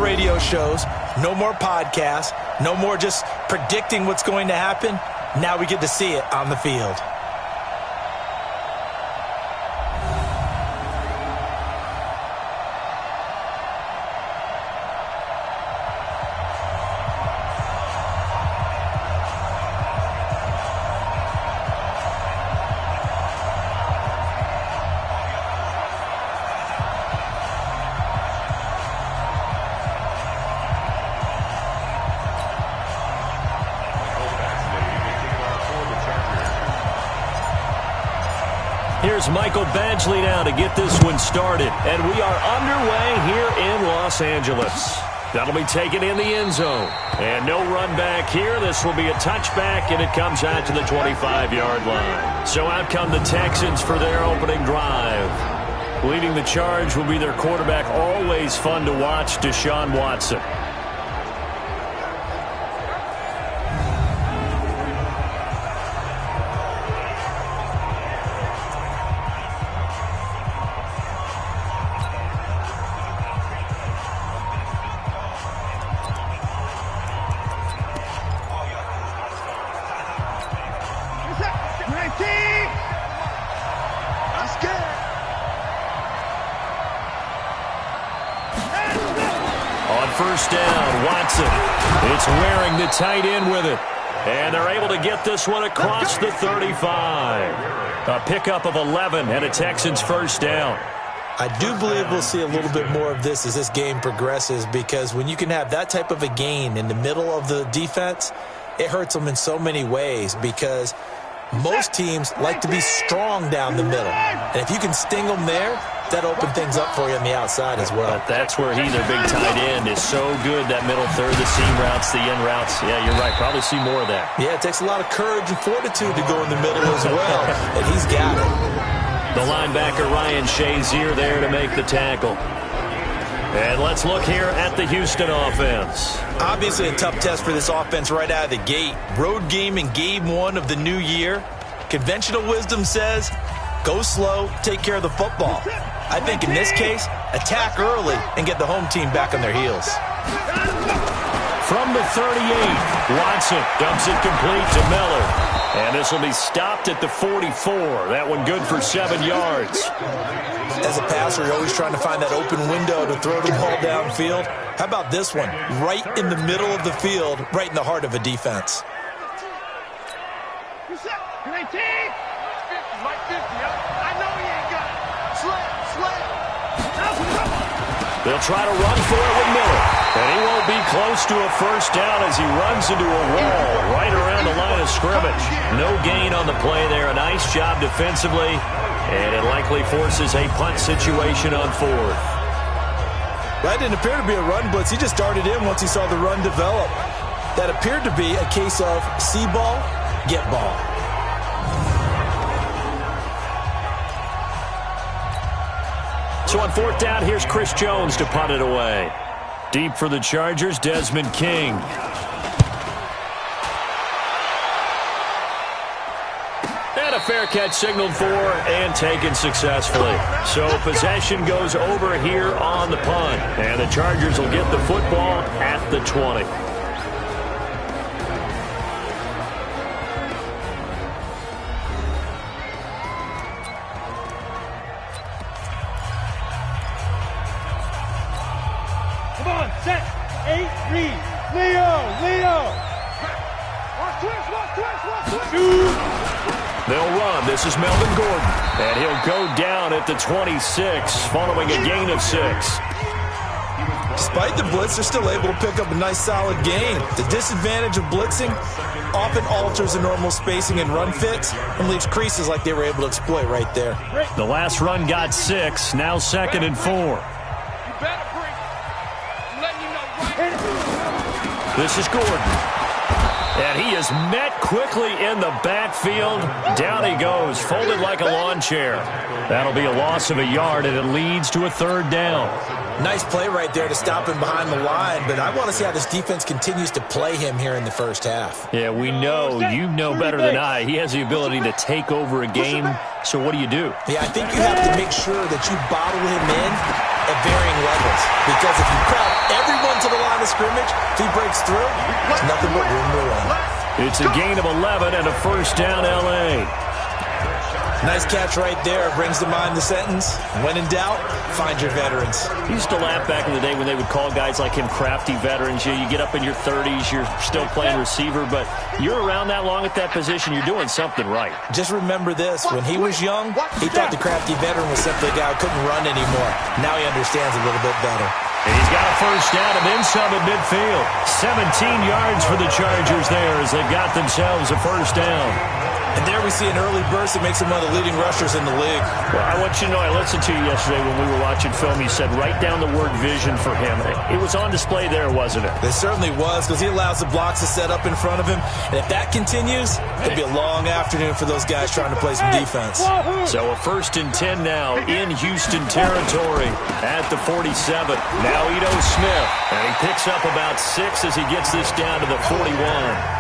more radio shows, no more podcasts, no more just predicting what's going to happen. Now we get to see it on the field. Here's Michael Badgley now to get this one started. And we are underway here in Los Angeles. That'll be taken in the end zone. And no run back here. This will be a touchback, and it comes out to the 25-yard line. So out come the Texans for their opening drive. Leading the charge will be their quarterback, always fun to watch, Deshaun Watson. First down, Watson. It's wearing the tight end with it. And they're able to get this one across the 35. A pickup of 11 and a Texans first down. I do believe we'll see a little bit more of this as this game progresses, because when you can have that type of a gain in the middle of the defense, it hurts them in so many ways, because most teams like to be strong down the middle. And if you can sting them there, that open things up for you on the outside as well. But that's where their big tight end, is so good, that middle third, the seam routes, the end routes. Yeah, you're right. Probably see more of that. Yeah, it takes a lot of courage and fortitude to go in the middle as well, and he's got it. The linebacker, Ryan Shazier, there to make the tackle. And let's look here at the Houston offense. Obviously a tough test for this offense right out of the gate. Road game in game one of the new year. Conventional wisdom says, go slow, take care of the football. I think in this case, attack early and get the home team back on their heels. From the 38, Watson dumps it complete to Miller. And this will be stopped at the 44. That one good for 7 yards. As a passer, you're always trying to find that open window to throw the ball downfield. How about this one? Right in the middle of the field, right in the heart of a defense. They'll try to run for it with Miller. And he won't be close to a first down as he runs into a wall right around the line of scrimmage. No gain on the play there. A nice job defensively. And it likely forces a punt situation on fourth. That didn't appear to be a run blitz. He just darted in once he saw the run develop. That appeared to be a case of see ball, get ball. So on fourth down, here's Chris Jones to punt it away. Deep for the Chargers, Desmond King. And a fair catch signaled for and taken successfully. So possession goes over here on the punt. And the Chargers will get the football at the 20. They'll run. This is Melvin Gordon. And he'll go down at the 26 following a gain of 6. Despite the blitz, they're still able to pick up a nice solid gain. The disadvantage of blitzing often alters the normal spacing and run fits and leaves creases like they were able to exploit right there. The last run got 6. Now 2nd and 4. This is Gordon. And he is met quickly in the backfield. Down he goes, folded like a lawn chair. That'll be a loss of a yard, and it leads to a 3rd down. Nice play right there to stop him behind the line, but I want to see how this defense continues to play him here in the first half. Yeah, we know. You know better than I. He has the ability to take over a game, so what do? Yeah, I think you have to make sure that you bottle him in at varying levels, because if you crowd everyone breaks through, there's nothing but room to run. It's a gain of 11 and a first down, L.A. Nice catch right there. Brings to mind the sentence, when in doubt, find your veterans. He used to laugh back in the day when they would call guys like him crafty veterans. You get up in your 30s, you're still playing receiver, but you're around that long at that position, you're doing something right. Just remember this. When he was young, he thought the crafty veteran was simply a guy who couldn't run anymore. Now he understands a little bit better. And he's got a first down and then some at midfield. 17 yards for the Chargers there as they've got themselves a first down. And there we see an early burst that makes him one of the leading rushers in the league. Well, I want you to know, I listened to you yesterday when we were watching film. You said write down the word vision for him. It was on display there, wasn't it? It certainly was, because he allows the blocks to set up in front of him. And if that continues, it'll be a long afternoon for those guys trying to play some defense. So a 1st and 10 now in Houston territory at the 47. Now Ito Smith. And he picks up about 6 as he gets this down to the 41.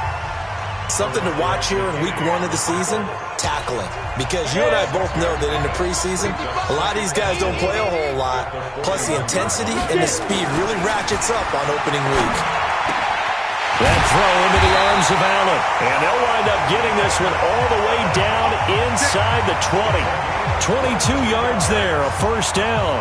Something to watch here in week 1 of the season, tackling. Because you and I both know that in the preseason, a lot of these guys don't play a whole lot. Plus the intensity and the speed really ratchets up on opening week. That throw into the arms of Allen. And they'll wind up getting this one all the way down inside the 20. 22 yards there, a first down.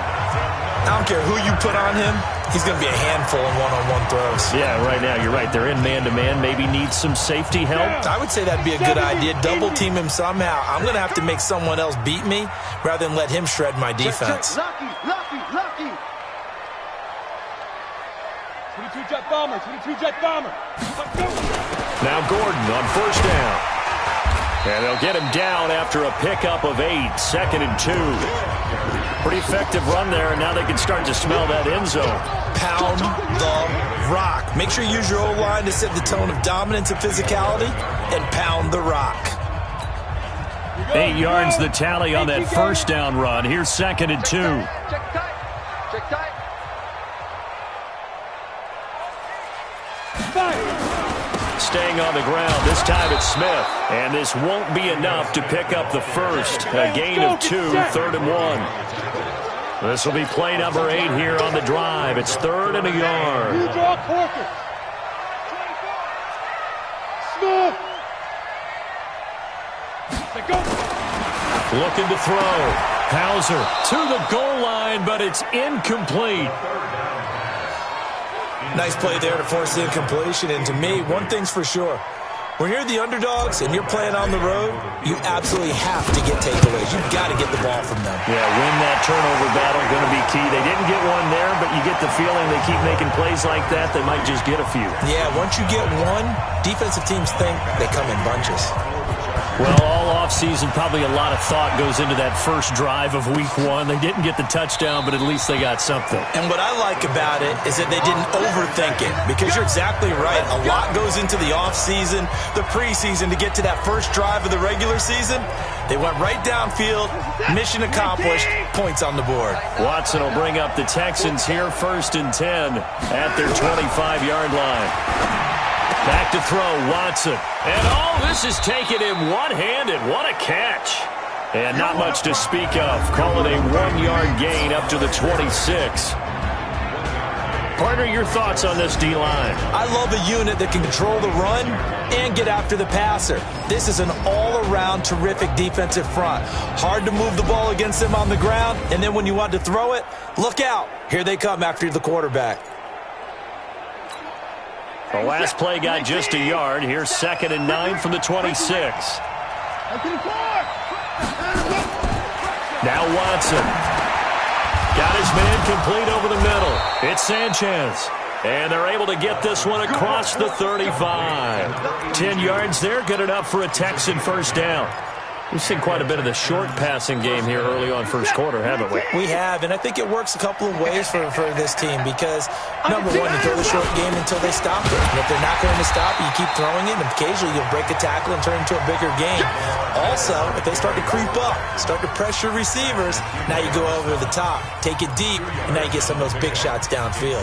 I don't care who you put on him, he's going to be a handful in one-on-one throws. Yeah, right now, you're right. They're in man-to-man. Maybe need some safety help. I would say that'd be a good idea. Double team him somehow. I'm going to have to make someone else beat me rather than let him shred my defense. Lucky. 22-jet bomber, 22-jet bomber. Now Gordon on first down. And they'll get him down after a pickup of 8, 2nd and 2. Pretty effective run there, and now they can start to smell that end zone. Pound the rock. Make sure you use your O-line to set the tone of dominance and physicality, and pound the rock. 8 yards the tally on that first down run. Here's 2nd and 2. Check tight. Staying on the ground. This time it's Smith. And this won't be enough to pick up the first. A gain of 2, 3rd and 1. This will be play number 8 here on the drive. It's 3rd and a yard. You draw Corker. Smith. Looking to throw. Hauser to the goal line, but it's incomplete. Nice play there to force the incompletion. And to me, one thing's for sure. When you're the underdogs and you're playing on the road, you absolutely have to get takeaways. You've got to get the ball from them. Yeah, win that turnover battle, going to be key. They didn't get one there, but you get the feeling they keep making plays like that, they might just get a few. Yeah, once you get one, defensive teams think they come in bunches. Well, all offseason, probably a lot of thought goes into that first drive of week 1. They didn't get the touchdown, but at least they got something. And what I like about it is that they didn't overthink it, because you're exactly right. A lot goes into the offseason, the preseason to get to that first drive of the regular season. They went right downfield, mission accomplished, points on the board. Watson will bring up the Texans here, 1st and 10 at their 25-yard line. Back to throw, Watson. And this is taking him one-handed. What a catch. And not much to speak of. Call it a 1-yard gain up to the 26. Partner, your thoughts on this D-line? I love a unit that can control the run and get after the passer. This is an all-around terrific defensive front. Hard to move the ball against them on the ground, and then when you want to throw it, look out. Here they come after the quarterback. The last play got just a yard. Here's 2nd and 9 from the 26. Now Watson. Got his man complete over the middle. It's Sanchez. And they're able to get this one across the 35. 10 yards there, good enough for a Texan first down. We've seen quite a bit of the short passing game here early on first quarter, haven't we? We have, and I think it works a couple of ways for this team because, number one, you throw the short game until they stop it. And if they're not going to stop it, you keep throwing it, and occasionally you'll break a tackle and turn it into a bigger game. Also, if they start to creep up, start to pressure receivers, now you go over the top, take it deep, and now you get some of those big shots downfield.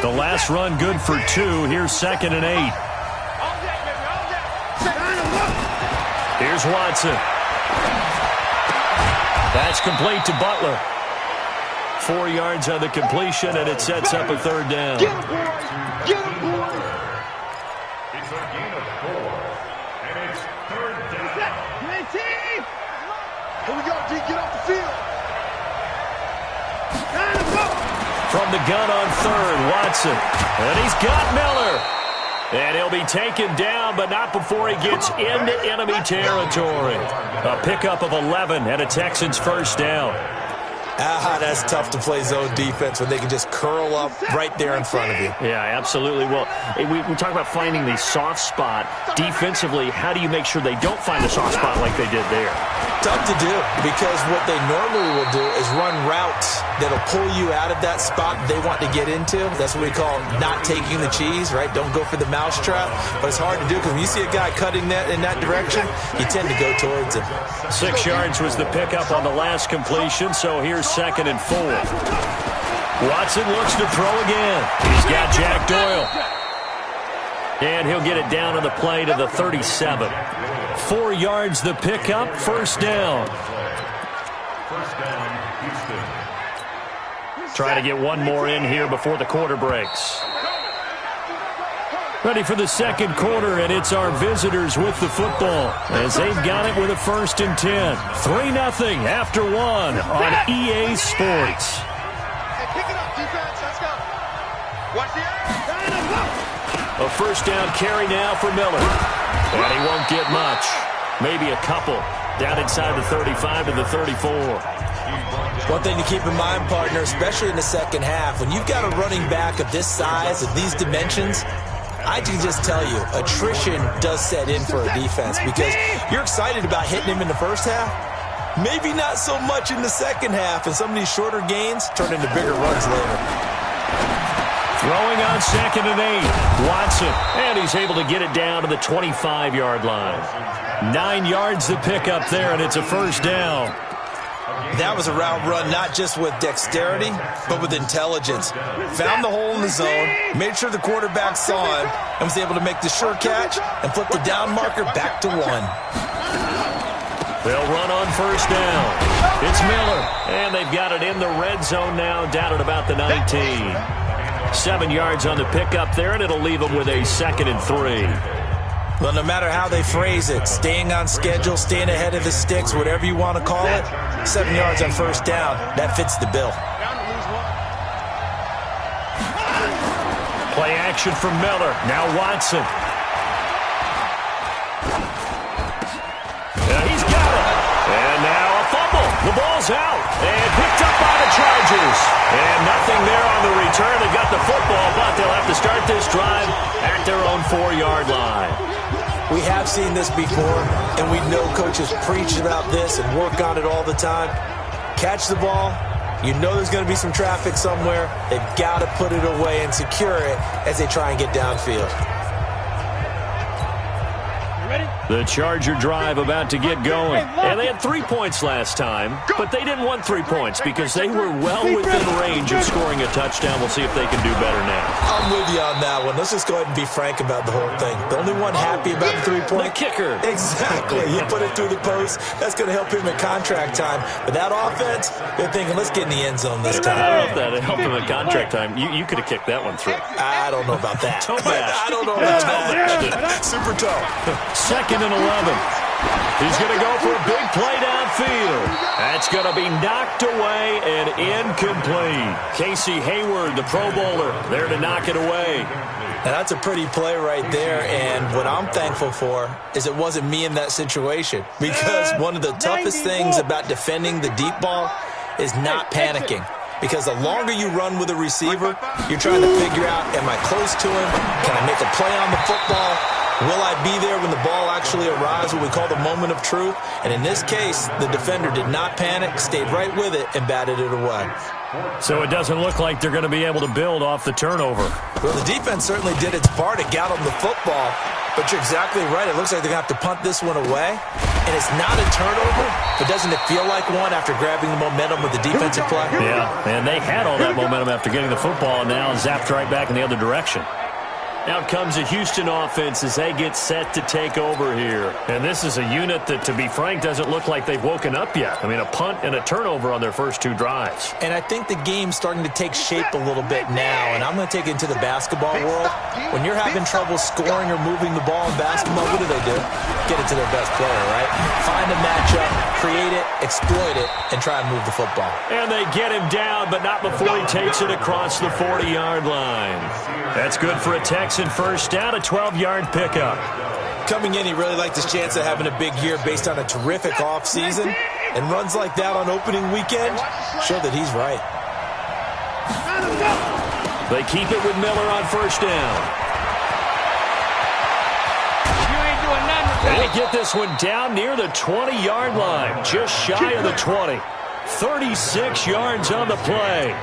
The last run good for 2. Here's 2nd and 8. Here's Watson. That's complete to Butler. 4 yards on the completion, and it sets up a 3rd down. Get him, boys! Get him, boys! It's a gain of 4, and it's 3rd down. Here we go, D. Get off the field. From the gun on 3rd, Watson. And he's got Miller. And he'll be taken down, but not before he gets into enemy territory. A pickup of 11 and a Texans 1st down. That's tough to play zone defense when they can just curl up right there in front of you. Yeah, absolutely. Well, we talk about finding the soft spot. Defensively, how do you make sure they don't find the soft spot like they did there? Tough to do, because what they normally will do is run routes that'll pull you out of that spot they want to get into. That's what we call not taking the cheese, right? Don't go for the mousetrap. But it's hard to do, because when you see a guy cutting that in that direction, you tend to go towards him. 6 yards was the pickup on the last completion, so here's 2nd and 4. Watson looks to throw again. He's got Jack Doyle. And he'll get it down on the play to the 37. 4 yards the pickup, 1st down. Try to get one more in here before the quarter breaks. Ready for the 2nd quarter, and it's our visitors with the football as they've got it with a 1st and 10. 3-0 after 1 on EA Sports. Hey, pick it up, defense. Let's go. Watch the air. A 1st down carry now for Miller. And he won't get much. Maybe a couple. Down inside the 35 to the 34. One thing to keep in mind, partner, especially in the 2nd half, when you've got a running back of this size, of these dimensions, I can just tell you, attrition does set in for a defense, because you're excited about hitting him in the 1st half. Maybe not so much in the 2nd half, and some of these shorter gains turn into bigger runs later. Throwing on 2nd and 8. Watson. And he's able to get it down to the 25-yard line. 9 yards the pickup there, and it's a 1st down. That was a route run not just with dexterity, but with intelligence. Found the hole in the zone, made sure the quarterback saw him, and was able to make the sure catch and flip the down marker back to 1. They'll run on 1st down. It's Miller. And they've got it in the red zone now, down at about the 19. 7 yards on the pickup there, and it'll leave them with a 2nd and 3. Well, no matter how they phrase it, staying on schedule, staying ahead of the sticks, whatever you want to call it, 7 yards on 1st down, that fits the bill. Play action from Miller. Now Watson. He's got it. And now a fumble. The ball's out. And picked up by the Chargers. And nothing there on the return. They got the football, but they'll have to start this drive at their own 4-yard line. We have seen this before, and we know coaches preach about this and work on it all the time. Catch the ball. You know there's going to be some traffic somewhere. They've got to put it away and secure it as they try and get downfield. The Charger drive about to get going. And they had 3 points last time, but they didn't want 3 points because they were well within range of scoring a touchdown. We'll see if they can do better now. I'm with you on that one. Let's just go ahead and be frank about the whole thing. The only one happy about the 3-point? The kicker. Exactly. You put it through the post. That's going to help him at contract time. But that offense, they're thinking, let's get in the end zone this time. I don't know if that helped him at contract time. You could have kicked that one through. I don't know about that. I don't know about that. Super tough. 2nd and 11. He's going to go for a big play downfield. That's going to be knocked away and incomplete. Casey Hayward, the Pro Bowler, there to knock it away. And that's a pretty play right there, and what I'm thankful for is it wasn't me in that situation, because one of the toughest things about defending the deep ball is not panicking. Because the longer you run with a receiver, you're trying to figure out, am I close to him? Can I make a play on the football? Will I be there when the ball actually arrives, what we call the moment of truth? And in this case, the defender did not panic, stayed right with it, and batted it away. So it doesn't look like they're going to be able to build off the turnover. Well, the defense certainly did its part. It got them the football. But you're exactly right. It looks like they're going to have to punt this one away. And it's not a turnover, but doesn't it feel like one after grabbing the momentum with the defensive play? Yeah, and they had all that momentum after getting the football, and now zapped right back in the other direction. Out comes a Houston offense as they get set to take over here. And this is a unit that, to be frank, doesn't look like they've woken up yet. I mean, a punt and a turnover on their first 2 drives. And I think the game's starting to take shape a little bit now. And I'm going to take it into the basketball world. When you're having trouble scoring or moving the ball in basketball, what do? Get it to their best player, right? Find a matchup, create it, exploit it, and try and move the football. And they get him down, but not before he takes it across the 40-yard line. That's good for a Texan first down, a 12-yard pickup. Coming in, he really liked his chance of having a big year based on a terrific offseason. And runs like that on opening weekend show that he's right. They keep it with Miller on first down. They get this one down near the 20-yard line, just shy of the 20. 36 yards on the play.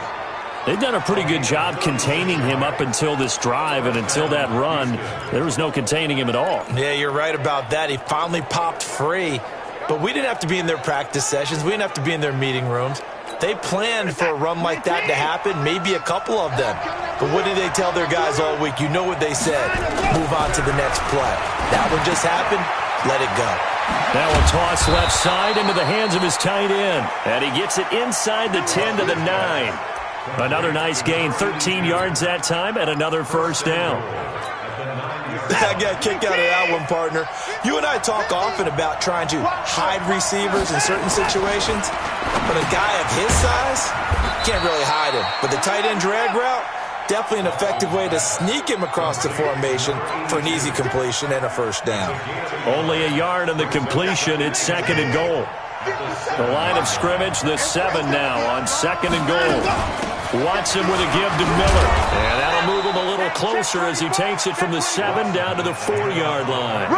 They've done a pretty good job containing him up until this drive, and until that run, there was no containing him at all. Yeah, you're right about that. He finally popped free, but we didn't have to be in their practice sessions. We didn't have to be in their meeting rooms. They planned for a run like that to happen, maybe a couple of them. But what did they tell their guys all week? You know what they said. Move on to the next play. That one just happened. Let it go. Now a toss left side into the hands of his tight end. And he gets it inside the 10 to the 9. Another nice gain, 13 yards that time, and another first down. I got a kick out of that one, partner. You and I talk often about trying to hide receivers in certain situations, but a guy of his size can't really hide him. But the tight end drag route, definitely an effective way to sneak him across the formation for an easy completion and a first down. Only a yard on the completion. It's second and goal. The line of scrimmage, the 7 now on second and goal. Watson with a give to Miller. And that'll move him a little closer as he takes it from the 7 down to the 4-yard line.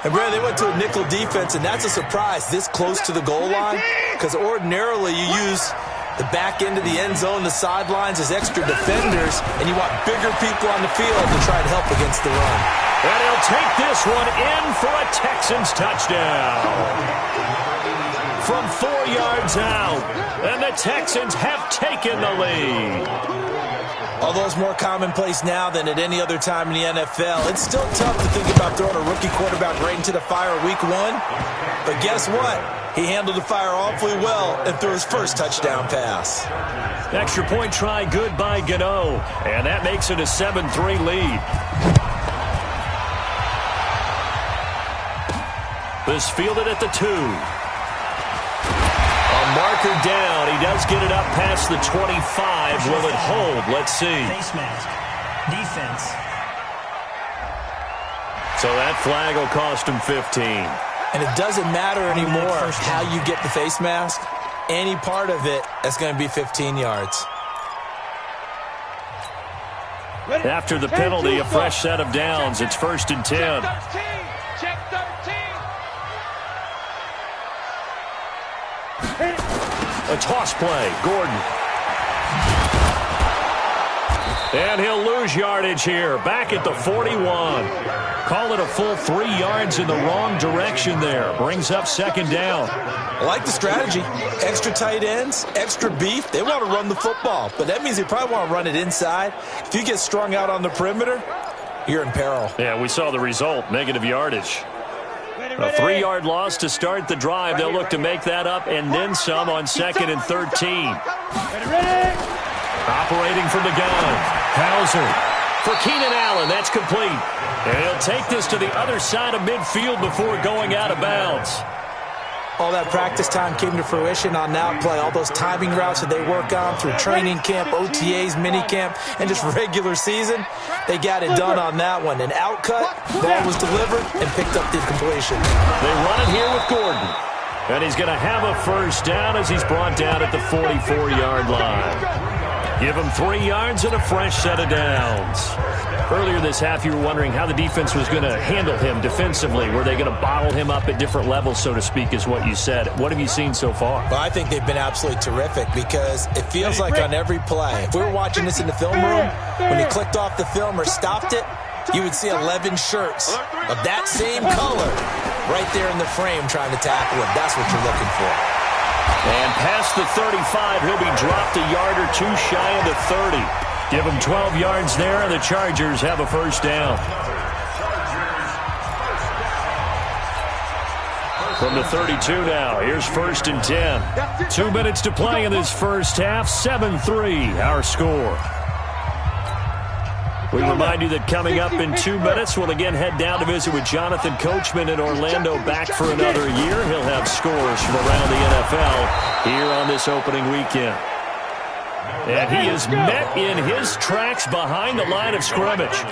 And, Brad, they went to a nickel defense, and that's a surprise this close to the goal line, because ordinarily you use the back end of the end zone, the sidelines as extra defenders, and you want bigger people on the field to try to help against the run. And he'll take this one in for a Texans touchdown. From 4 yards out, and the Texans have taken the lead. Although it's more commonplace now than at any other time in the NFL, it's still tough to think about throwing a rookie quarterback right into the fire week 1. But guess what? He handled the fire awfully well and threw his first touchdown pass. Extra point try good by Gano, and that makes it a 7-3 lead. This fielded at the 2. A marker down. He does get it up past the 25. Will it hold? Let's see. Face mask. Defense. So that flag will cost him 15. And it doesn't matter anymore how you get the face mask. Any part of it is going to be 15 yards. After the penalty, a fresh set of downs. It's first and 10. Check 13. A toss play. Gordon. And he'll lose yardage here. Back at the 41. Call it a full 3 yards in the wrong direction there. Brings up second down. I like the strategy. Extra tight ends, extra beef. They want to run the football, but that means they probably want to run it inside. If you get strung out on the perimeter, you're in peril. Yeah, we saw the result. Negative yardage. A 3-yard loss to start the drive. They'll look to make that up and then some on second and 13. Operating from the gun. Hauser for Keenan Allen. That's complete. And he'll take this to the other side of midfield before going out of bounds. All that practice time came to fruition on that play. All those timing routes that they work on through training camp, OTAs, minicamp, and just regular season, they got it done on that one. An outcut, ball was delivered, and picked up the completion. They run it here with Gordon. And he's going to have a first down as he's brought down at the 44-yard line. Give him 3 yards and a fresh set of downs. Earlier this half, you were wondering how the defense was going to handle him defensively. Were they going to bottle him up at different levels, so to speak, is what you said. What have you seen so far? Well, I think they've been absolutely terrific because it feels like on every play, if we were watching this in the film room, when he clicked off the film or stopped it, you would see 11 shirts of that same color right there in the frame trying to tackle him. That's what you're looking for. And past the 35, he'll be dropped a yard or two shy of the 30. Give them 12 yards there, and the Chargers have a first down. From the 32 now, here's 1st and 10. 2 minutes to play in this first half, 7-3 our score. We remind you that coming up in 2 minutes, we'll again head down to visit with Jonathan Coachman in Orlando, back for another year. He'll have scores from around the NFL here on this opening weekend. And he is met in his tracks behind the line of scrimmage.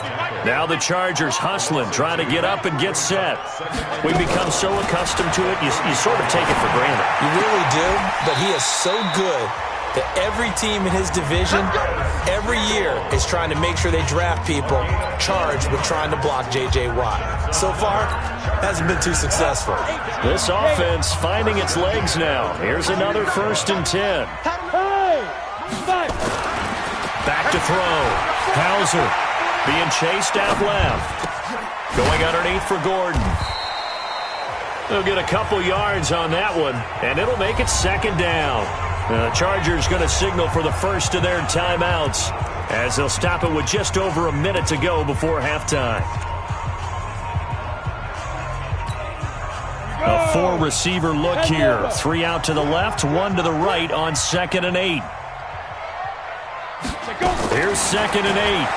Now the Chargers hustling, trying to get up and get set. We become so accustomed to it, you sort of take it for granted. You really do, but he is so good that every team in his division, every year, is trying to make sure they draft people charged with trying to block J.J. Watt. So far, hasn't been too successful. This offense finding its legs now. Here's another 1st and 10. Back to throw. Hauser being chased out left. Going underneath for Gordon. They'll get a couple yards on that one, and it'll make it 2nd down. The Chargers going to signal for the first of their timeouts as they'll stop it with just over a minute to go before halftime. A 4-receiver look here. 3 out to the left, 1 to the right on 2nd and 8. Here's 2nd and 8.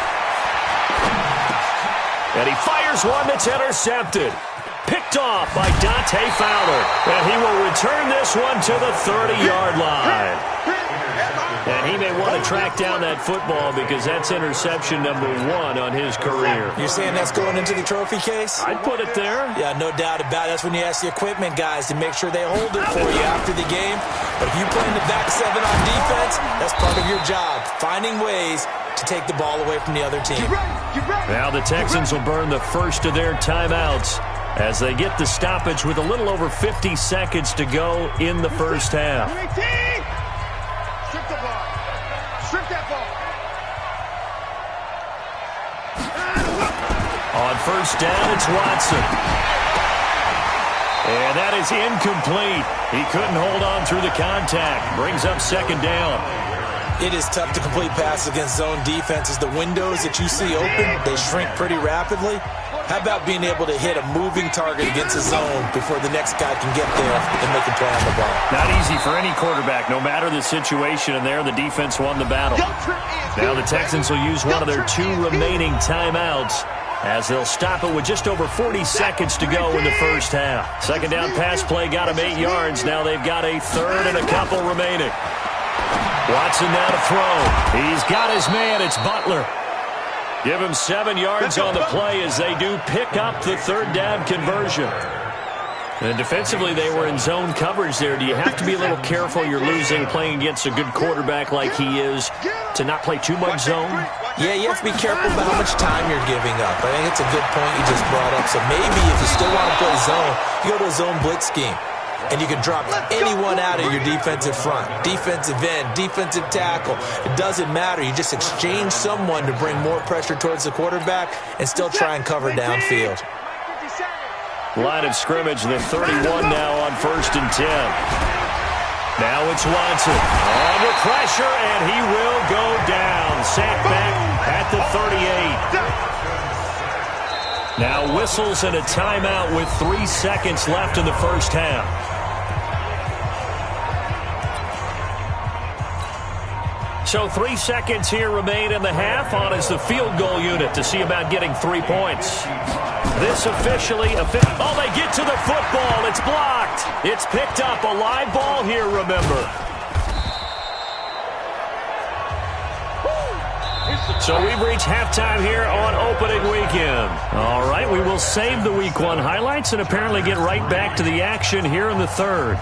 And he fires one that's intercepted. Picked off by Dante Fowler. And he will return this one to the 30-yard line. And he may want to track down that football because that's interception number 1 on his career. You're saying that's going into the trophy case? I'd put it there. Yeah, no doubt about it. That's when you ask the equipment guys to make sure they hold it for you after the game. But if you play in the back 7 on defense, that's part of your job, finding ways to take the ball away from the other team. Now the Texans will burn the first of their timeouts as they get the stoppage with a little over 50 seconds to go in the first half. Strip the ball. Strip that ball. On 1st down, it's Watson. And that is incomplete. He couldn't hold on through the contact. Brings up 2nd down. It is tough to complete passes against zone defenses. The windows that you see open, they shrink pretty rapidly. How about being able to hit a moving target against a zone before the next guy can get there and make a play on the ball? Not easy for any quarterback, no matter the situation, and there the defense won the battle. Now the Texans will use one of their 2 remaining timeouts as they'll stop it with just over 40 seconds to go in the first half. 2nd down pass play got him 8 yards. Now they've got a 3rd and a couple remaining. Watson now to throw. He's got his man. It's Butler. Give him 7 yards on the play as they do pick up the 3rd down conversion. And defensively, they were in zone coverage there. Do you have to be a little careful? You're losing playing against a good quarterback like he is to not play too much zone? Yeah, you have to be careful about how much time you're giving up. I think it's a good point you just brought up. So maybe if you still want to play zone, you go to a zone blitz scheme. And you can drop anyone out of your defensive front, defensive end, defensive tackle. It doesn't matter. You just exchange someone to bring more pressure towards the quarterback and still try and cover downfield. Line of scrimmage, the 31 now on 1st and 10. Now it's Watson. Under pressure, and he will go down. Sacked back at the 38. Now whistles and a timeout with 3 seconds left in the first half. So 3 seconds here remain in the half on as the field goal unit to see about getting 3 points. This officially, oh, they get to the football. It's blocked. It's picked up. A live ball here, remember. So we've reached halftime here on opening weekend. All right, we will save the Week 1 highlights and apparently get right back to the action here in the 3rd.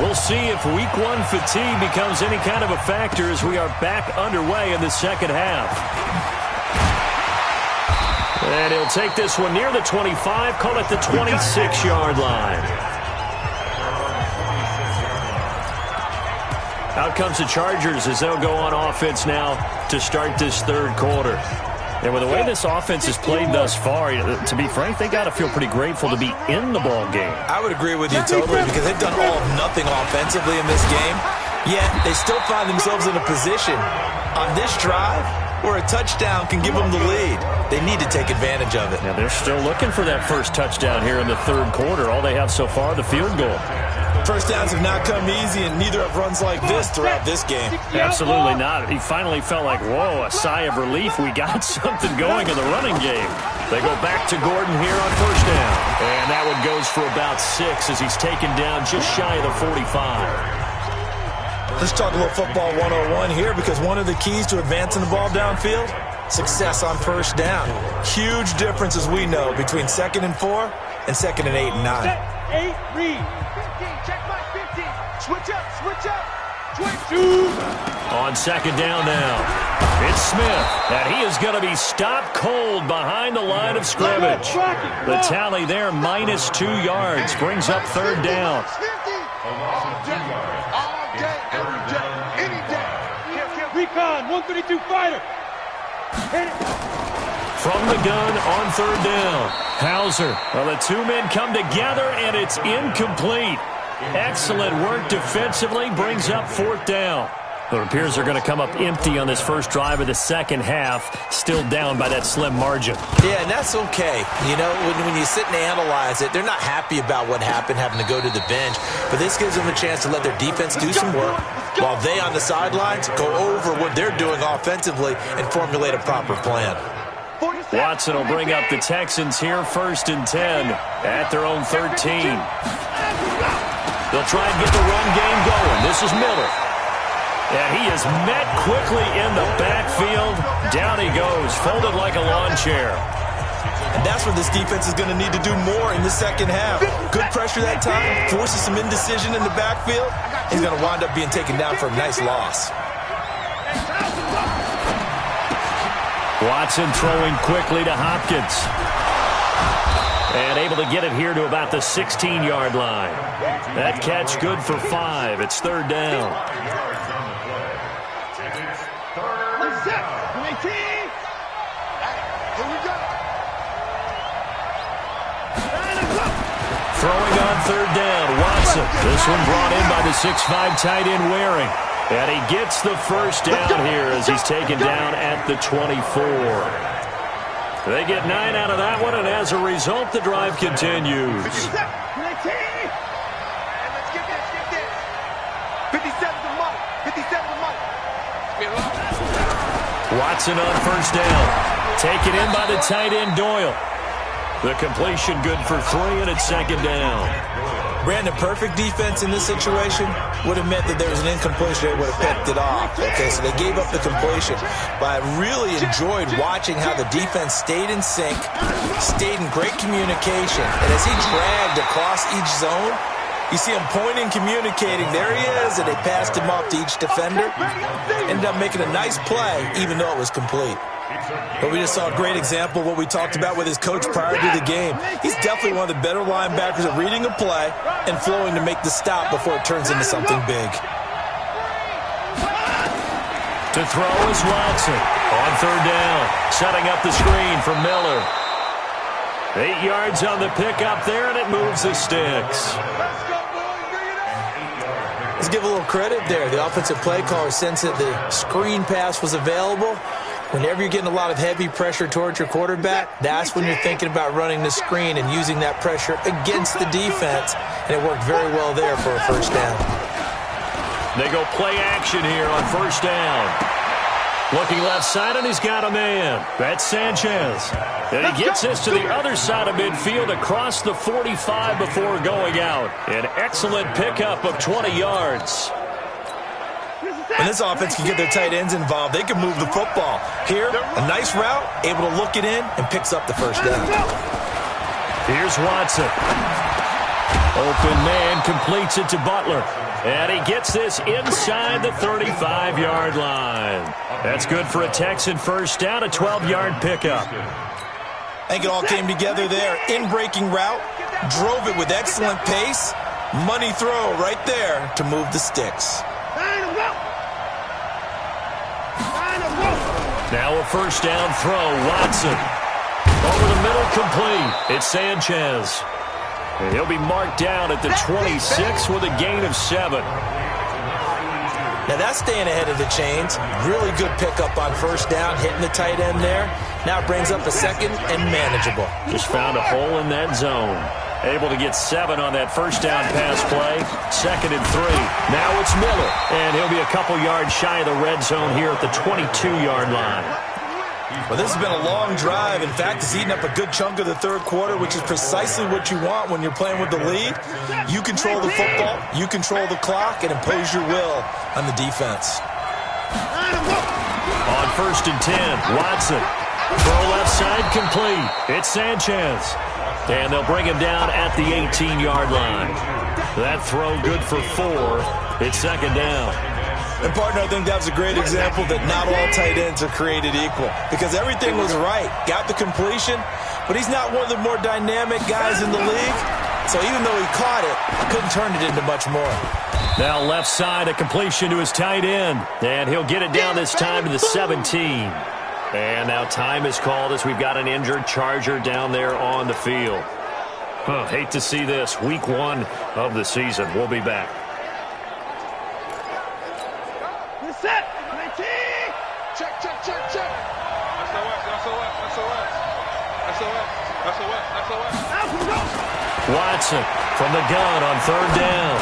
We'll see if Week 1 fatigue becomes any kind of a factor as we are back underway in the 2nd half. And he'll take this one near the 25, call it the 26-yard line. Out comes the Chargers as they'll go on offense now to start this 3rd quarter. And with the way this offense has played thus far, to be frank, they got to feel pretty grateful to be in the ball game. I would agree with you totally because they've done all of nothing offensively in this game. Yet they still find themselves in a position on this drive where a touchdown can give them the lead. They need to take advantage of it. Now they're still looking for that first touchdown here in the third quarter. All they have so far, the field goal. First downs have not come easy, and neither have runs like this throughout this game. Absolutely not. He finally felt like, whoa, a sigh of relief. We got something going in the running game. They go back to Gordon here on first down. And that one goes for about 6 as he's taken down just shy of the 45. Let's talk a little football 101 here, because one of the keys to advancing the ball downfield, success on first down. Huge difference, as we know, between 2nd and 4 and 2nd and 8 and 9. 8, read. 15, check my 15. Switch up, switch up. Switch. On second down now, it's Smith, and he is going to be stopped cold behind the line of scrimmage. The tally there, -2 yards, brings up third down. Recon, 132 fighter. Hit it. From the gun on third down, Hauser. Well, the two men come together, and it's incomplete. Excellent work defensively, brings up fourth down. It appears they're going to come up empty on this first drive of the second half, still down by that slim margin. Yeah, and that's okay. You know, when you sit and analyze it, they're not happy about what happened, having to go to the bench. But this gives them a chance to let their defense do some work while they on the sidelines go over what they're doing offensively and formulate a proper plan. Watson will bring up the Texans here, 1st and 10 at their own 13. They'll try and get the run game going. This is Miller. And he is met quickly in the backfield. Down he goes, folded like a lawn chair. And that's what this defense is going to need to do more in the second half. Good pressure that time, forces some indecision in the backfield. He's going to wind up being taken down for a nice loss. Watson throwing quickly to Hopkins. And able to get it here to about the 16-yard line. That catch good for 5. It's third down. Throwing on third down, Watson. This one brought in by the 6'5" tight end Waring. And he gets the first down here as he's taken down at the 24. They get 9 out of that one, and as a result, the drive continues. Let's get this. 57's the money. 57's the money. Watson on first down. Taken in by the tight end Doyle. The completion good for 3, and it's second down. Brandon, perfect defense in this situation would have meant that there was an incompletion. They would have picked it off. Okay, so they gave up the completion. But I really enjoyed watching how the defense stayed in sync, stayed in great communication. And as he dragged across each zone, you see him pointing, communicating. There he is, and they passed him off to each defender. Ended up making a nice play, even though it was complete. But we just saw a great example of what we talked about with his coach prior to the game. He's definitely one of the better linebackers at reading a play and flowing to make the stop before it turns into something big. To throw is Watson on third down, setting up the screen for Miller. 8 yards on the pickup there, and it moves the sticks. Let's give a little credit there. The offensive play caller sensed that the screen pass was available. Whenever you're getting a lot of heavy pressure towards your quarterback, that's when you're thinking about running the screen and using that pressure against the defense. And it worked very well there for a first down. They go play action here on first down. Looking left side, and he's got a man. That's Sanchez. And he gets this to the other side of midfield across the 45 before going out. An excellent pickup of 20 yards. When this offense can get their tight ends involved, they can move the football. Here, a nice route, able to look it in, and picks up the first down. Here's Watson. Open man completes it to Butler. And he gets this inside the 35-yard line. That's good for a Texan first down, a 12-yard pickup. I think it all came together there. In-breaking route, drove it with excellent pace. Money throw right there to move the sticks. Now a first down throw, Watson. Over the middle, complete. It's Sanchez. And he'll be marked down at the 26 with a gain of 7. that's staying ahead of the chains. Really good pickup on first down, hitting the tight end there. Now it brings up a second and manageable. Just found a hole in that zone. Able to get 7 on that first down pass play. 2nd and 3. Now it's Miller, and he'll be a couple yards shy of the red zone here at the 22-yard line. Well, this has been a long drive. In fact, it's eaten up a good chunk of the third quarter, which is precisely what you want when you're playing with the lead. You control the football, you control the clock, and impose your will on the defense. On 1st and 10, Watson. Throw left side complete. It's Sanchez. And they'll bring him down at the 18-yard line. That throw good for 4. It's 2nd down. And, partner, I think that was a great example that not all tight ends are created equal because everything was right. Got the completion, but he's not one of the more dynamic guys in the league. So even though he caught it, couldn't turn it into much more. Now left side, a completion to his tight end. And he'll get it down this time to the 17. And now time is called as we've got an injured Charger down there on the field. Hate to see this. Week 1 of the season. We'll be back. Set. Check. SOS. Watson from the gun on 3rd down.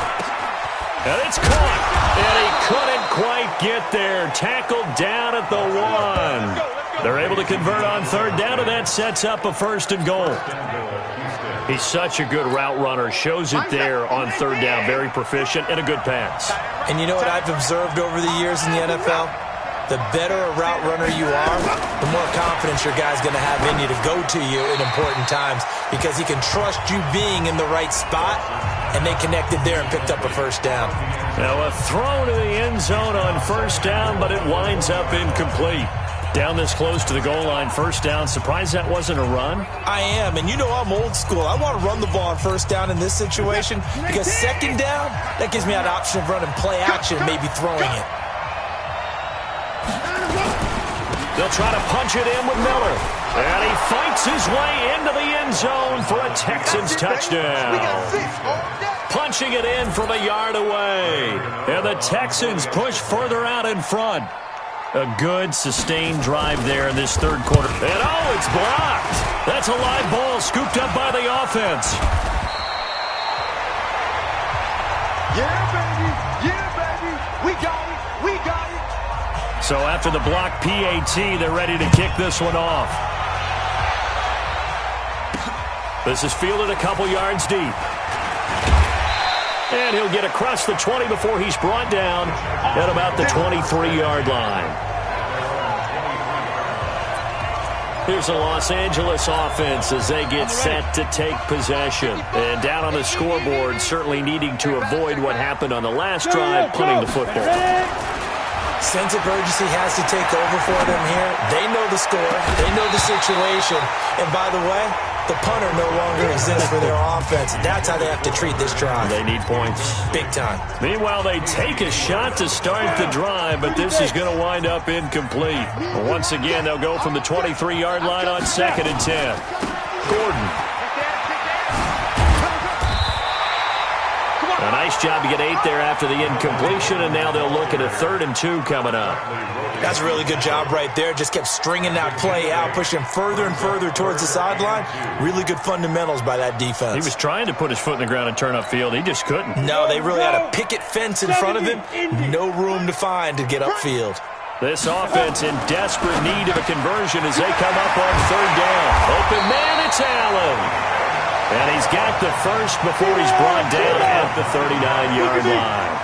And it's caught. And he couldn't quite get there. Tackled down at the 1. They're able to convert on 3rd down, and that sets up a 1st and goal. He's such a good route runner. Shows it there on 3rd down. Very proficient and a good pass. And you know what I've observed over the years in the NFL? The better a route runner you are, the more confidence your guy's going to have in you to go to you in important times because he can trust you being in the right spot, and they connected there and picked up a 1st down. Now a throw to the end zone on 1st down, but it winds up incomplete. Down this close to the goal line, 1st down. Surprised that wasn't a run? I am, and you know I'm old school. I want to run the ball on 1st down in this situation because 2nd down, that gives me that option of running play action, maybe throwing it. They'll try to punch it in with Miller. And he fights his way into the end zone for a Texans touchdown. Punching it in from a yard away. And the Texans push further out in front. A good, sustained drive there in this 3rd quarter. And, it's blocked. That's a live ball scooped up by the offense. Yeah, baby. We got it. So after the block PAT, they're ready to kick this one off. This is fielded a couple yards deep. And he'll get across the 20 before he's brought down at about the 23-yard line. Here's the Los Angeles offense as they get set to take possession. And down on the scoreboard, certainly needing to avoid what happened on the last drive, punting the football. Sense of urgency has to take over for them here. They know the score. They know the situation. And by the way, the punter no longer exists for their offense. That's how they have to treat this drive. They need points. Big time. Meanwhile, they take a shot to start the drive, but this is going to wind up incomplete. Once again, they'll go from the 23-yard line on 2nd and 10. Gordon. A nice job to get 8 there after the incompletion, and now they'll look at a 3rd and 2 coming up. That's a really good job right there. Just kept stringing that play out, pushing further and further towards the sideline. Really good fundamentals by that defense. He was trying to put his foot in the ground and turn upfield. He just couldn't. No, they really had a picket fence in front of him. No room to find to get upfield. This offense in desperate need of a conversion as they come up on 3rd down. Open man, it's Allen. And he's got the first before he's brought down at the 39-yard line.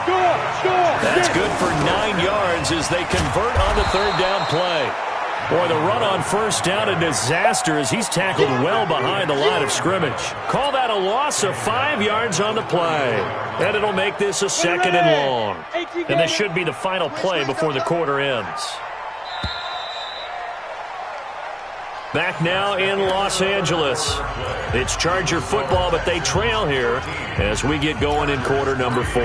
That's good for 9 yards as they convert on the 3rd down play. Boy, the run on 1st down, a disaster as he's tackled well behind the line of scrimmage. Call that a loss of 5 yards on the play. And it'll make this a 2nd and long. And this should be the final play before the quarter ends. Back now in Los Angeles. It's Charger football, but they trail here as we get going in quarter number 4.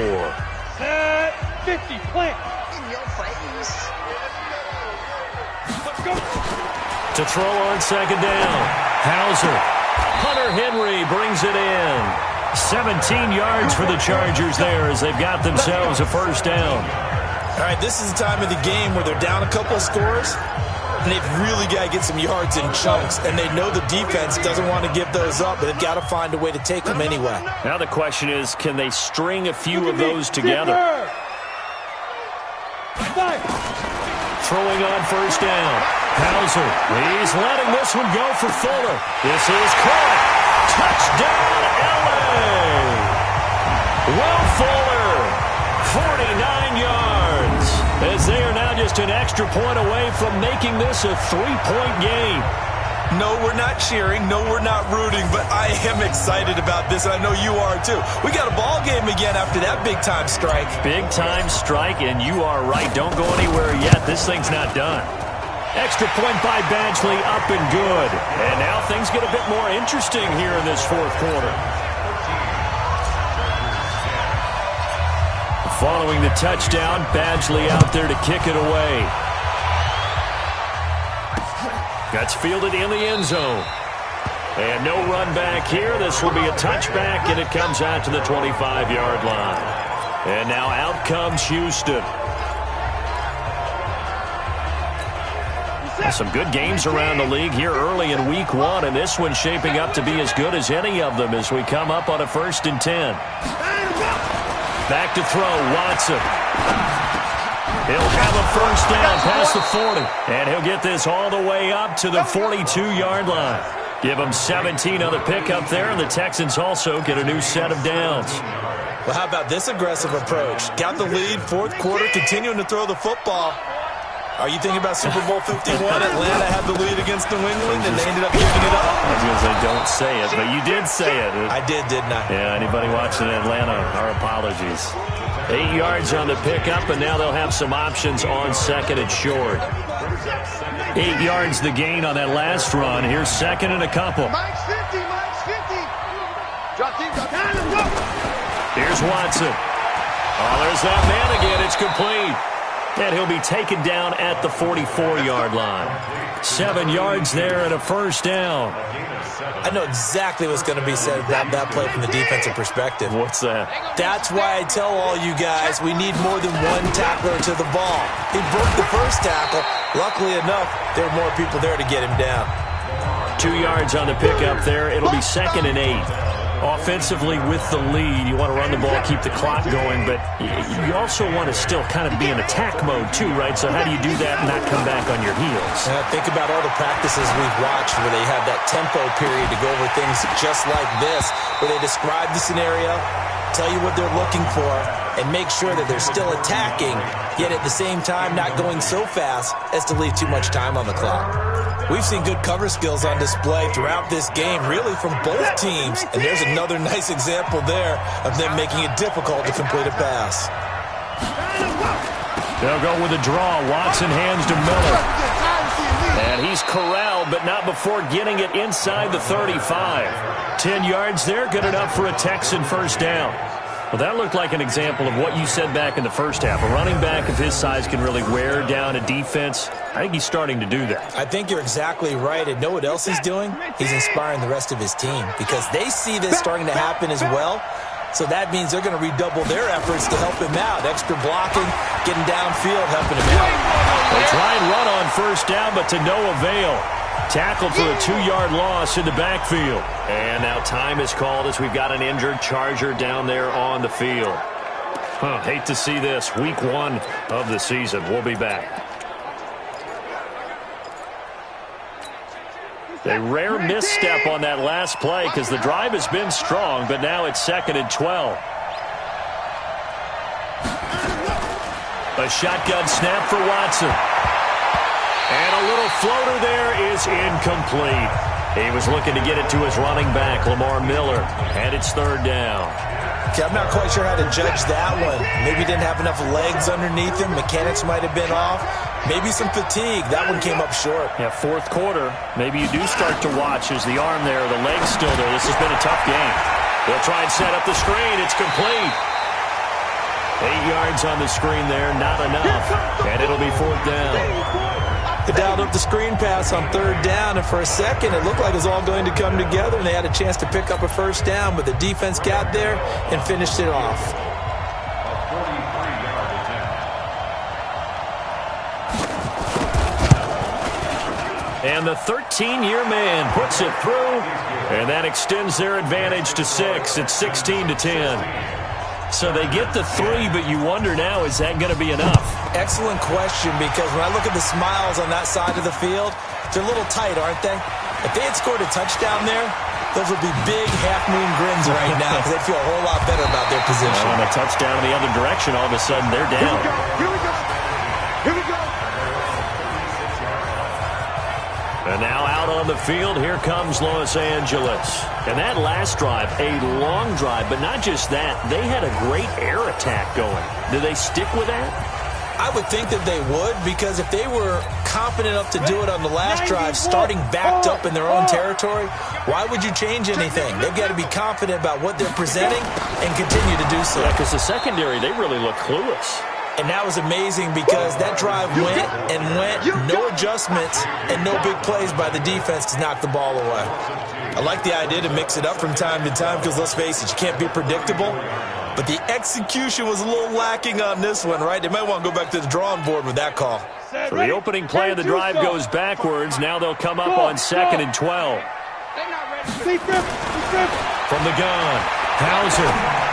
50, plant. In your face. Let's go. To throw on 2nd down. Hauser. Hunter Henry brings it in. 17 yards for the Chargers there as they've got themselves a 1st down. All right, this is the time of the game where they're down a couple of scores, and they've really got to get some yards in chunks, and they know the defense doesn't want to give those up, but they've got to find a way to take them anyway. Now the question is, can they string a few of those together? Throwing on first down. Hauser, he's letting this one go for Fuller. This is caught. Touchdown, LA! Will Fuller, 49 yards, as they are now just an extra point away from making this a 3-point game. No, we're not cheering. No, we're not rooting, but I am excited about this. I know you are, too. We got a ball game again after that big-time strike. Big-time strike, and you are right. Don't go anywhere yet. This thing's not done. Extra point by Badgley, up and good. And now things get a bit more interesting here in this fourth quarter. Following the touchdown, Badgley out there to kick it away. That's fielded in the end zone. And no run back here. This will be a touchback, and it comes out to the 25-yard line. And now out comes Houston. Some good games around the league here early in week one, and this one's shaping up to be as good as any of them as we come up on a 1st and 10. Back to throw, Watson. He'll have a first down past the 40, and he'll get this all the way up to the 42-yard line. Give him 17 on the pickup there, and the Texans also get a new set of downs. Well, how about this aggressive approach? Got the lead, fourth quarter, continuing to throw the football. Are you thinking about Super Bowl 51? Atlanta had the lead against New England, and they ended up giving it up? I was going to say, don't say it, but you did say it. I did, didn't I? Yeah, anybody watching Atlanta, our apologies. 8 yards on the pickup, and now they'll have some options on second and short. 8 yards the gain on that last run. Here's second and a couple. Mike's 50, Mike's 50. Drop deep, drop down. Here's Watson. Oh, there's that man again. It's complete. And he'll be taken down at the 44-yard line. 7 yards there and a first down. I know exactly what's going to be said about that play from the defensive perspective. What's that? That's why I tell all you guys we need more than one tackler to the ball. He broke the first tackle. Luckily enough, there were more people there to get him down. 2 yards on the pickup there. It'll be 2nd and 8. Offensively with the lead, you want to run the ball, keep the clock going, but you also want to still kind of be in attack mode too, right? So how do you do that and not come back on your heels? Think about all the practices we've watched where they have that tempo period to go over things just like this, where they describe the scenario, tell you what they're looking for, and make sure that they're still attacking, yet at the same time not going so fast as to leave too much time on the clock. We've seen good cover skills on display throughout this game, really from both teams, and there's another nice example there of them making it difficult to complete a pass. They'll go with a draw. Watson hands to Miller. And he's corralled, but not before getting it inside the 35. 10 yards there, good enough for a Texan first down. Well, that looked like an example of what you said back in the first half. A running back of his size can really wear down a defense. I think he's starting to do that. I think you're exactly right. And know what else he's doing? He's inspiring the rest of his team because they see this starting to happen as well. So that means they're going to redouble their efforts to help him out. Extra blocking, getting downfield, helping him out. They try and run on first down, but to no avail. Tackled for a 2-yard loss in the backfield. And now time is called as we've got an injured Charger down there on the field. Hate to see this. Week 1 of the season. We'll be back. A rare misstep on that last play because the drive has been strong, but now it's 2nd and 12. A shotgun snap for Watson. And a little floater there is incomplete. He was looking to get it to his running back, Lamar Miller, and it's 3rd down. Okay, I'm not quite sure how to judge that one. Maybe he didn't have enough legs underneath him. Mechanics might have been off. Maybe some fatigue. That one came up short. Yeah, fourth quarter. Maybe you do start to watch as the arm there, the leg's still there. This has been a tough game. They'll try and set up the screen. It's complete. 8 yards on the screen there, not enough. And it'll be 4th down. They dialed up the screen pass on 3rd down, and for a second it looked like it was all going to come together, and they had a chance to pick up a first down, but the defense got there and finished it off. And the 13-year man puts it through, and that extends their advantage to 6. It's 16-10. So they get the 3, but you wonder now, is that going to be enough? Excellent question, because when I look at the smiles on that side of the field, they're a little tight, aren't they? If they had scored a touchdown there, those would be big half-moon grins right now because they'd feel a whole lot better about their position. And a touchdown in the other direction, all of a sudden they're down. Here we go. Here we go. And now out on the field, here comes Los Angeles. And that last drive, a long drive, but not just that. They had a great air attack going. Do they stick with that? I would think that they would, because if they were confident enough to do it on the last drive, starting backed up in their own territory, why would you change anything? They've got to be confident about what they're presenting and continue to do so. Because the secondary, they really look clueless. And that was amazing because that drive went and went, no adjustments and no big plays by the defense to knock the ball away. I like the idea to mix it up from time to time because, let's face it, you can't be predictable. But the execution was a little lacking on this one, right? They might want to go back to the drawing board with that call. So the opening play of the drive goes backwards. Now they'll come up on 2nd and 12. From the gun, Hauser.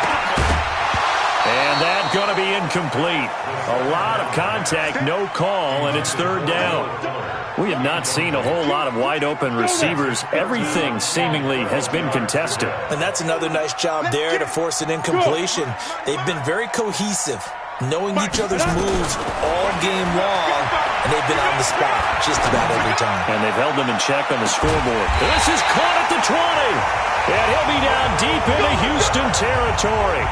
And that's going to be incomplete. A lot of contact, no call, and it's 3rd down. We have not seen a whole lot of wide-open receivers. Everything seemingly has been contested. And that's another nice job there to force an incompletion. They've been very cohesive, knowing each other's moves all game long, and they've been on the spot just about every time. And they've held them in check on the scoreboard. This is caught at the 20. And he'll be down deep into Houston territory.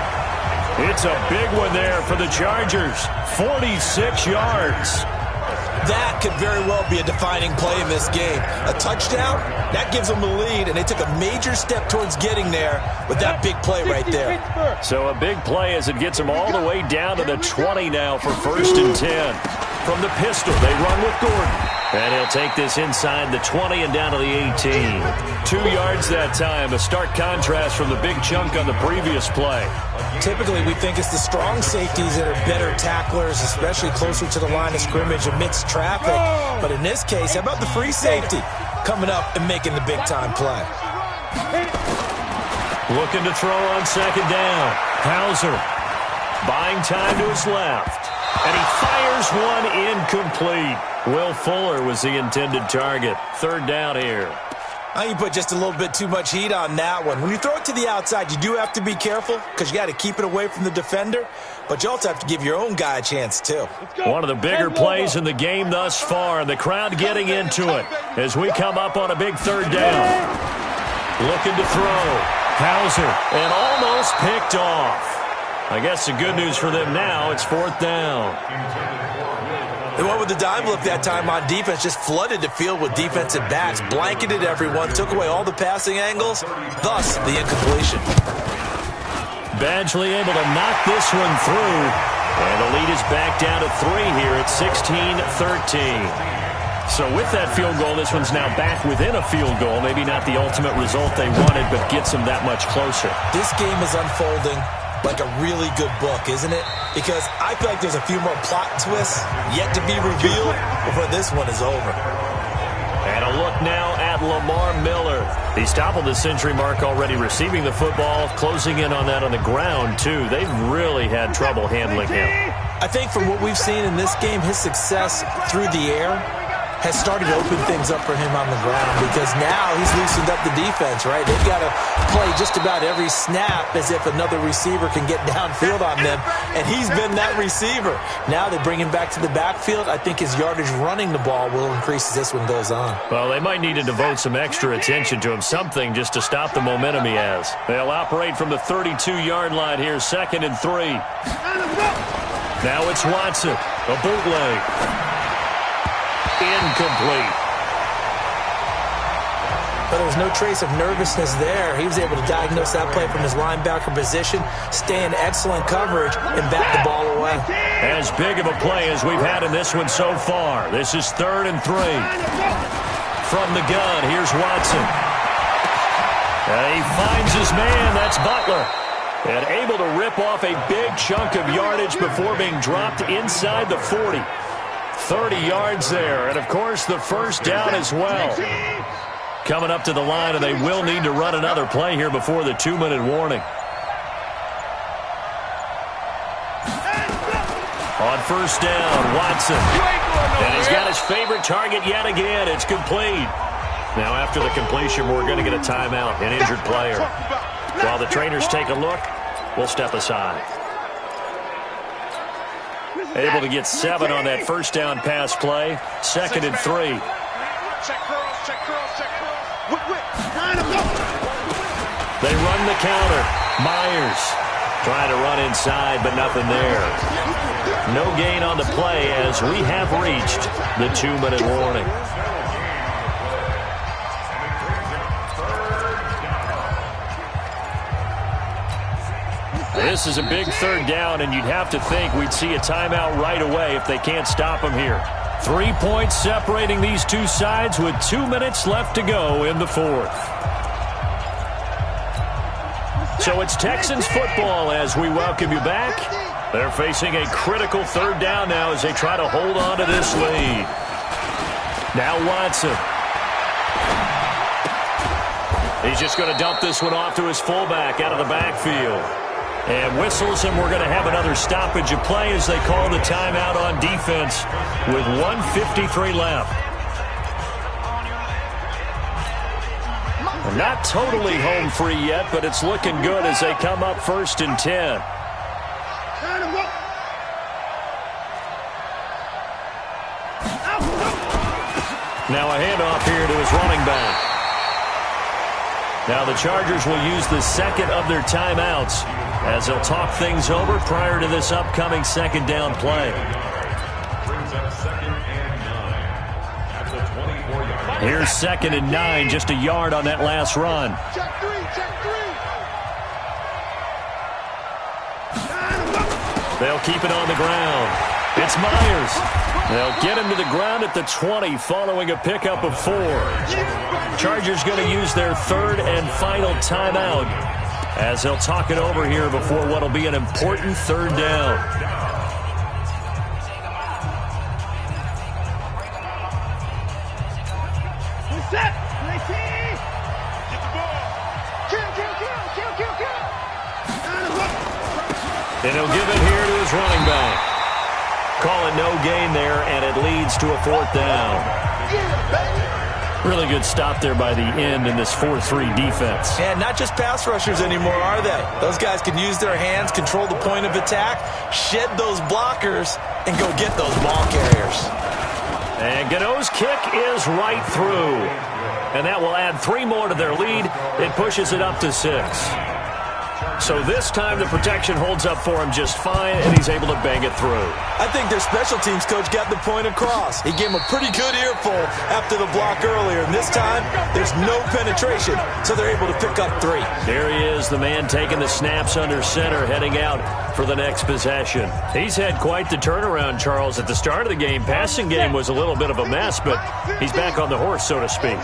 It's a big one there for the Chargers. 46 yards. That could very well be a defining play in this game. A touchdown, that gives them the lead, and they took a major step towards getting there with that big play right there. So a big play as it gets them all the way down to the 20 now for 1st and 10. From the pistol, they run with Gordon. And he'll take this inside the 20 and down to the 18. 2 yards that time, a stark contrast from the big chunk on the previous play. Typically, we think it's the strong safeties that are better tacklers, especially closer to the line of scrimmage amidst traffic. But in this case, how about the free safety coming up and making the big-time play? Looking to throw on 2nd down. Hauser buying time to his left. And he fires one incomplete. Will Fuller was the intended target. 3rd down here. I think you put just a little bit too much heat on that one. When you throw it to the outside, you do have to be careful because you got to keep it away from the defender, but you also have to give your own guy a chance too. One of the bigger plays in the game thus far, and the crowd getting into it as we come up on a big 3rd down. Looking to throw. Hauser, and almost picked off. I guess the good news for them now, it's 4th down. They went with the dime look that time on defense, just flooded the field with defensive backs, blanketed everyone, took away all the passing angles, thus the incompletion. Badgley able to knock this one through, and the lead is back down to 3 here at 16-13. So with that field goal, this one's now back within a field goal. Maybe not the ultimate result they wanted, but gets them that much closer. This game is unfolding like a really good book, isn't it? Because I feel like there's a few more plot twists yet to be revealed before this one is over. And a look now at Lamar Miller. He's toppled the century mark already receiving the football, closing in on that on the ground, too. They've really had trouble handling him. I think from what we've seen in this game, his success through the air has started to open things up for him on the ground because now he's loosened up the defense, right? They've got to play just about every snap as if another receiver can get downfield on them, and he's been that receiver. Now they bring him back to the backfield. I think his yardage running the ball will increase as this one goes on. Well, they might need to devote some extra attention to him, something just to stop the momentum he has. They'll operate from the 32-yard line here, 2nd and 3. Now it's Watson, a bootleg. Incomplete. But there was no trace of nervousness there. He was able to diagnose that play from his linebacker position, stay in excellent coverage, and bat the ball away. As big of a play as we've had in this one so far. This is 3rd and 3. From the gun, here's Watson. And he finds his man. That's Butler. And able to rip off a big chunk of yardage before being dropped inside the 40. 30 yards there, and of course the first down as well. Coming up to the line, and they will need to run another play here before the 2-minute warning. On first down, Watson. And he's got his favorite target yet again. It's complete. Now after the completion, we're going to get a timeout, an injured player. While the trainers take a look, we'll step aside. Able to get 7 on that first down pass play. 2nd and 3. Check curls, check curls, check curls. They run the counter. Myers trying to run inside, but nothing there. No gain on the play as we have reached the 2-minute warning. This is a big 3rd down, and you'd have to think we'd see a timeout right away if they can't stop them here. 3 points separating these two sides with 2 minutes left to go in the 4th. So it's Texans football as we welcome you back. They're facing a critical 3rd down now as they try to hold on to this lead. Now Watson. He's just going to dump this one off to his fullback out of the backfield. And whistles, and we're going to have another stoppage of play as they call the timeout on defense with 1:53 left. Not totally home free yet, but it's looking good as they come up 1st and 10. Now a handoff here to his running back. Now the Chargers will use the 2nd of their timeouts as they'll talk things over prior to this upcoming 2nd down play. Here's 2nd and 9, just a yard on that last run. Check 3, check 3. They'll keep it on the ground. It's Myers. They'll get him to the ground at the 20 following a pickup of 4. Chargers going to use their 3rd and final timeout as they'll talk it over here before what will be an important 3rd down. Set. Get the ball. Kill. And he'll give it here to his running back. Call it no gain there, and it leads to a 4th down. Really good stop there by the end in this 4-3 defense. And not just pass rushers anymore, are they? Those guys can use their hands, control the point of attack, shed those blockers, and go get those ball carriers. And Gano's kick is right through. And that will add 3 more to their lead. It pushes it up to 6. So this time the protection holds up for him just fine, and he's able to bang it through. I think their special teams coach got the point across. He gave him a pretty good earful after the block earlier, and this time there's no penetration, so they're able to pick up 3. There he is, the man taking the snaps under center, heading out for the next possession. He's had quite the turnaround, Charles. At the start of the game, passing game was a little bit of a mess, but he's back on the horse, so to speak.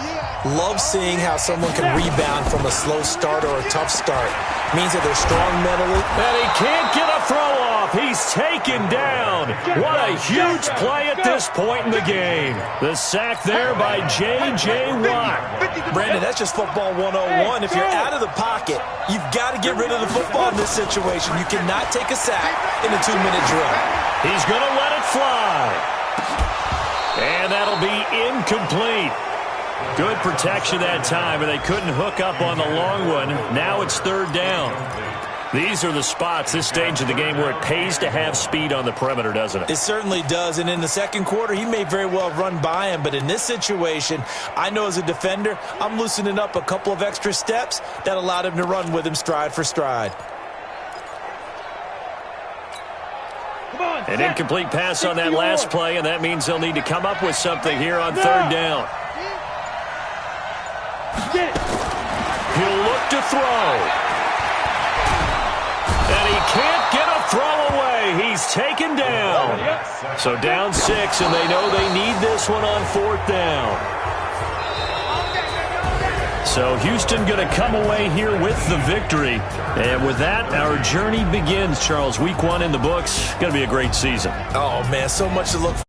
Love seeing how someone can rebound from a slow start or a tough start. Means that they're strong mentally. And he can't get a throw off. He's taken down. What a huge play at this point in the game. The sack there by J.J. Watt. Brandon, that's just football 101. If you're out of the pocket, you've got to get rid of the football in this situation. You cannot take a sack in a 2-minute drill. He's going to let it fly. And that'll be incomplete. Good protection that time, and they couldn't hook up on the long one. Now it's 3rd down. These are the spots, this stage of the game, where it pays to have speed on the perimeter, doesn't it? It certainly does, and in the 2nd quarter, he may very well have run by him, but in this situation, I know as a defender, I'm loosening up a couple of extra steps that allowed him to run with him stride for stride. An incomplete pass on that last play, and that means they'll need to come up with something here on 3rd down. He'll look to throw. And he can't get a throw away. He's taken down. So down 6, and they know they need this one on 4th down. So Houston going to come away here with the victory. And with that, our journey begins, Charles. Week 1 in the books. Going to be a great season. Oh, man, so much to look for.